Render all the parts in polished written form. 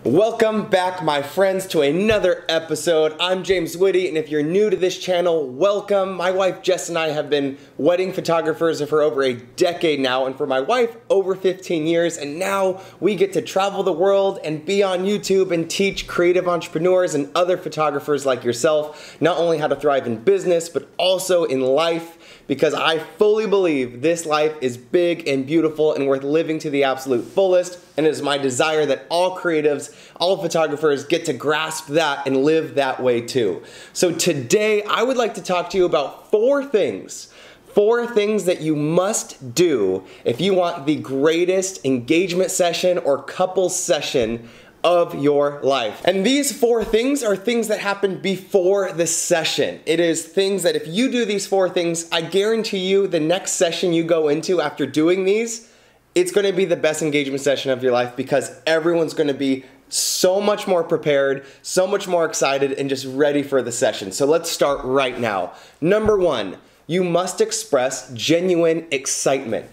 Welcome back, my friends, to another episode. I'm James Whitty, and if you're new to this channel, welcome. My wife Jess and I have been wedding photographers for over a decade now, and for my wife, over 15 years, and now we get to travel the world and be on YouTube and teach creative entrepreneurs and other photographers like yourself not only how to thrive in business, but also in life, because I fully believe this life is big and beautiful and worth living to the absolute fullest, and it is my desire that all creatives, all photographers get to grasp that and live that way too. So today I would like to talk to you about four things that you must do if you want the greatest engagement session or couples session of your life. And these four things are things that happen before the session. It is things that if you do these four things, I guarantee you the next session you go into after doing these, it's gonna be the best engagement session of your life, because everyone's gonna be so much more prepared, so much more excited, and just ready for the session. So let's start right now. Number one, you must express genuine excitement.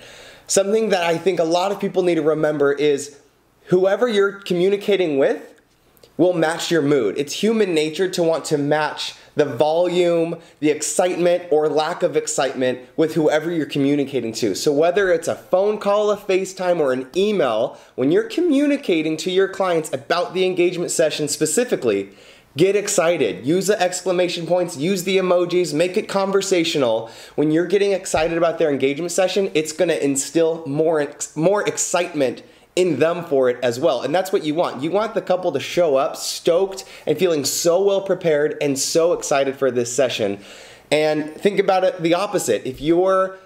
Something that I think a lot of people need to remember is whoever you're communicating with will match your mood. It's human nature to want to match the volume, the excitement, or lack of excitement with whoever you're communicating to. So whether it's a phone call, a FaceTime, or an email, when you're communicating to your clients about the engagement session specifically, get excited. Use the exclamation points, use the emojis, make it conversational. When you're getting excited about their engagement session, it's gonna instill more excitement in them for it as well. And that's what you want. You want the couple to show up stoked and feeling so well prepared and so excited for this session. And think about it the opposite. If you're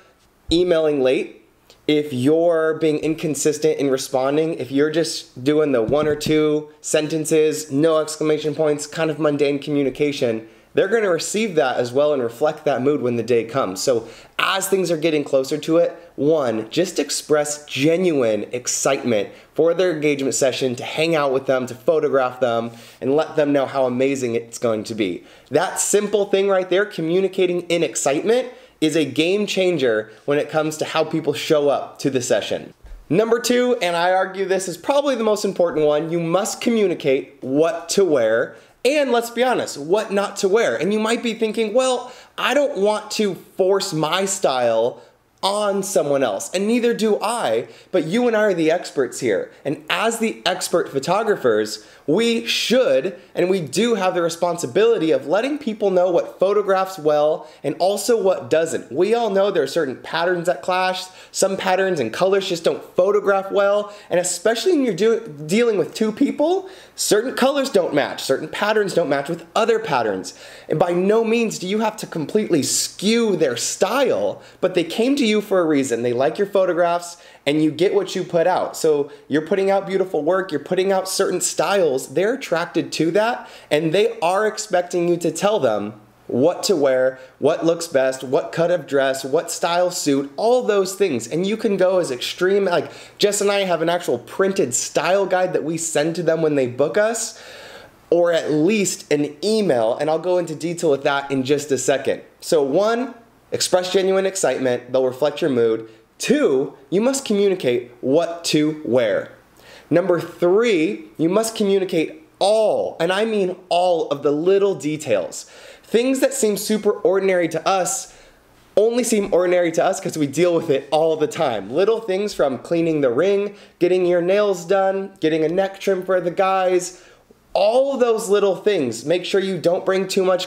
emailing late, if you're being inconsistent in responding, if you're just doing the one or two sentences, no exclamation points, kind of mundane communication, they're going to receive that as well and reflect that mood when the day comes. So as things are getting closer to it, one, just express genuine excitement for their engagement session, to hang out with them, to photograph them, and let them know how amazing it's going to be. That simple thing right there, communicating in excitement, is a game changer when it comes to how people show up to the session. Number two, and I argue this is probably the most important one, you must communicate what to wear. And let's be honest, what not to wear. And you might be thinking, well, I don't want to force my style on someone else, and neither do I, but you and I are the experts here. And as the expert photographers, we should, and we do have the responsibility of letting people know what photographs well and also what doesn't. We all know there are certain patterns that clash. Some patterns and colors just don't photograph well, and especially when you're dealing with two people, certain colors don't match, certain patterns don't match with other patterns. And by no means do you have to completely skew their style, but they came to you for a reason. They like your photographs, and you get what you put out. So you're putting out beautiful work, you're putting out certain styles, they're attracted to that, and they are expecting you to tell them what to wear, what looks best, what cut of dress, what style suit, all those things. And you can go as extreme, like Jess and I have an actual printed style guide that we send to them when they book us, or at least an email, and I'll go into detail with that in just a second. So one, express genuine excitement, they'll reflect your mood. Two, you must communicate what to wear. Number three, you must communicate all, and I mean all, of the little details. Things that seem super ordinary to us only seem ordinary to us because we deal with it all the time. Little things from cleaning the ring, getting your nails done, getting a neck trim for the guys, all of those little things. Make sure you don't bring too much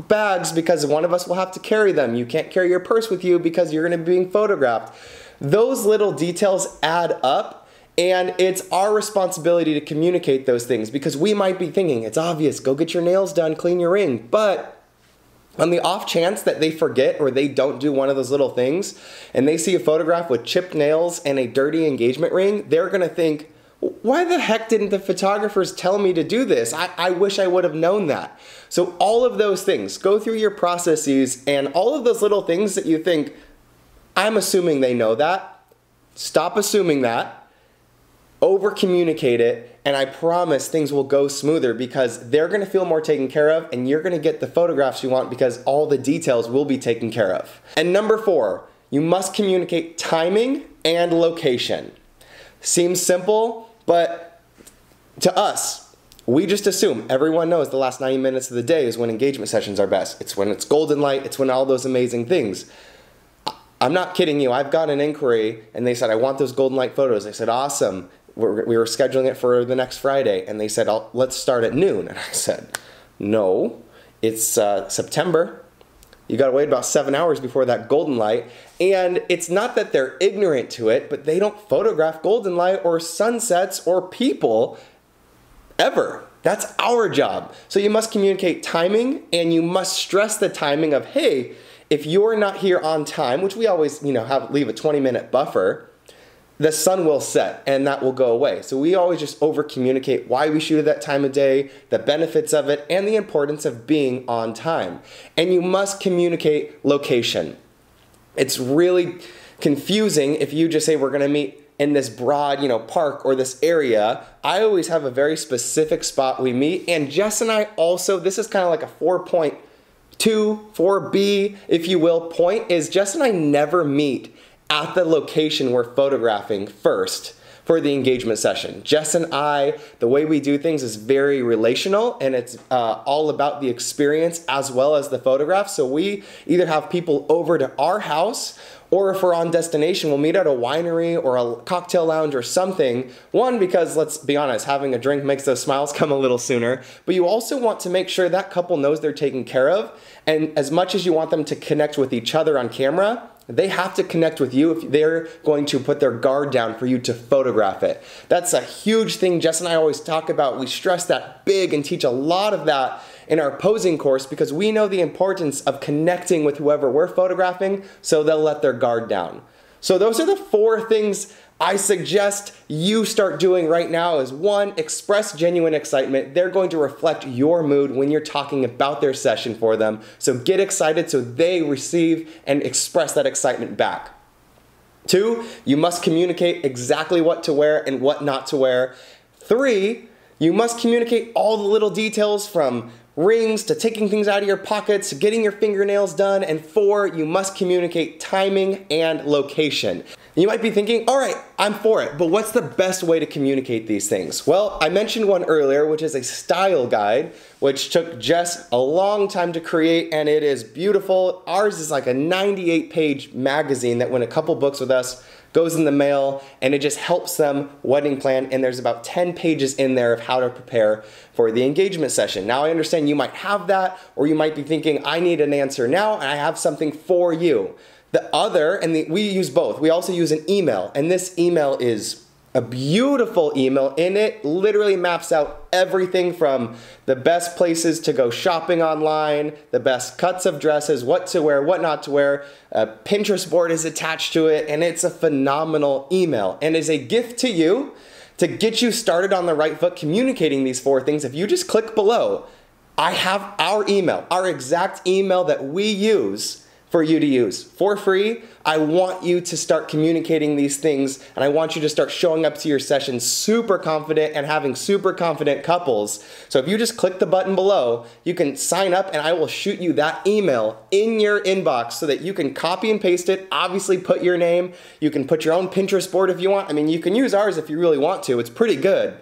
bags because one of us will have to carry them. You can't carry your purse with you because you're going to be being photographed. Those little details add up, and it's our responsibility to communicate those things, because we might be thinking, it's obvious, go get your nails done, clean your ring, but on the off chance that they forget or they don't do one of those little things, and they see a photograph with chipped nails and a dirty engagement ring, they're going to think, why the heck didn't the photographers tell me to do this? I wish I would have known that. So all of those things, go through your processes, and all of those little things that you think, I'm assuming they know that, stop assuming that, over communicate it, and I promise things will go smoother, because they're going to feel more taken care of, and you're going to get the photographs you want because all the details will be taken care of. And number four, you must communicate timing and location. Seems simple, but to us, we just assume everyone knows the last 90 minutes of the day is when engagement sessions are best. It's when it's golden light. It's when all those amazing things. I'm not kidding you. I've got an inquiry and they said, I want those golden light photos. I said, awesome. We were scheduling it for the next Friday. And they said, let's start at noon. And I said, no, it's September. You got to wait about 7 hours before that golden light. And it's not that they're ignorant to it, but they don't photograph golden light or sunsets or people ever. That's our job. So you must communicate timing, and you must stress the timing of, hey, if you're not here on time, which we always, leave a 20-minute buffer, the sun will set and that will go away. So we always just over communicate why we shoot at that time of day, the benefits of it, and the importance of being on time. And you must communicate location. It's really confusing if you just say we're gonna meet in this broad, park or this area. I always have a very specific spot we meet, and Jess and I also, this is kind of like a 4.2, 4B, if you will, point is Jess and I never meet at the location we're photographing first for the engagement session. Jess and I, the way we do things is very relational, and it's all about the experience as well as the photograph. So we either have people over to our house, or if we're on destination, we'll meet at a winery or a cocktail lounge or something. One, because let's be honest, having a drink makes those smiles come a little sooner, but you also want to make sure that couple knows they're taken care of. And as much as you want them to connect with each other on camera, they have to connect with you if they're going to put their guard down for you to photograph it. That's a huge thing Jess and I always talk about. We stress that big and teach a lot of that in our posing course because we know the importance of connecting with whoever we're photographing, so they'll let their guard down. So those are the 4 things I suggest you start doing right now. Is 1, express genuine excitement. They're going to reflect your mood when you're talking about their session for them. So get excited so they receive and express that excitement back. 2, you must communicate exactly what to wear and what not to wear. 3, you must communicate all the little details from rings to taking things out of your pockets, to getting your fingernails done. And 4, you must communicate timing and location. You might be thinking, all right, I'm for it, but what's the best way to communicate these things? Well, I mentioned one earlier, which is a style guide, which took Jess a long time to create, and it is beautiful. Ours is like a 98-page magazine that went a couple books with us, goes in the mail, and it just helps them wedding plan, and there's about 10 pages in there of how to prepare for the engagement session. Now, I understand you might have that, or you might be thinking, I need an answer now, and I have something for you. The other, and we use both. We also use an email, and this email is a beautiful email, and it literally maps out everything from the best places to go shopping online, the best cuts of dresses, what to wear, what not to wear. A Pinterest board is attached to it, and it's a phenomenal email, and is a gift to you to get you started on the right foot communicating these 4 things. If you just click below, I have our email, our exact email that we use for you to use for free. I want you to start communicating these things, and I want you to start showing up to your sessions super confident and having super confident couples. So if you just click the button below, you can sign up and I will shoot you that email in your inbox so that you can copy and paste it, obviously put your name, you can put your own Pinterest board if you want. I mean, you can use ours if you really want to, it's pretty good.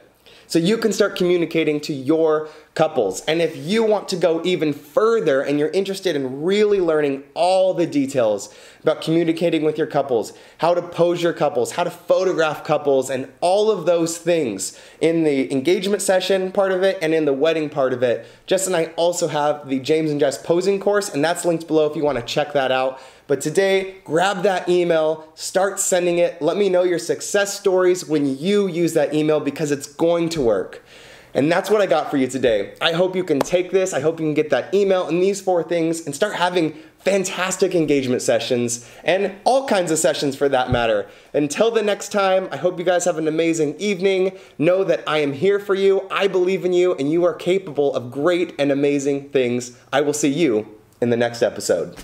So you can start communicating to your couples. And if you want to go even further and you're interested in really learning all the details about communicating with your couples, how to pose your couples, how to photograph couples, and all of those things in the engagement session part of it and in the wedding part of it, Jess and I also have the James and Jess posing course, and that's linked below if you want to check that out. But today, grab that email, start sending it. Let me know your success stories when you use that email, because it's going to work. And that's what I got for you today. I hope you can take this. I hope you can get that email and these 4 things and start having fantastic engagement sessions and all kinds of sessions for that matter. Until the next time, I hope you guys have an amazing evening. Know that I am here for you. I believe in you, and you are capable of great and amazing things. I will see you in the next episode.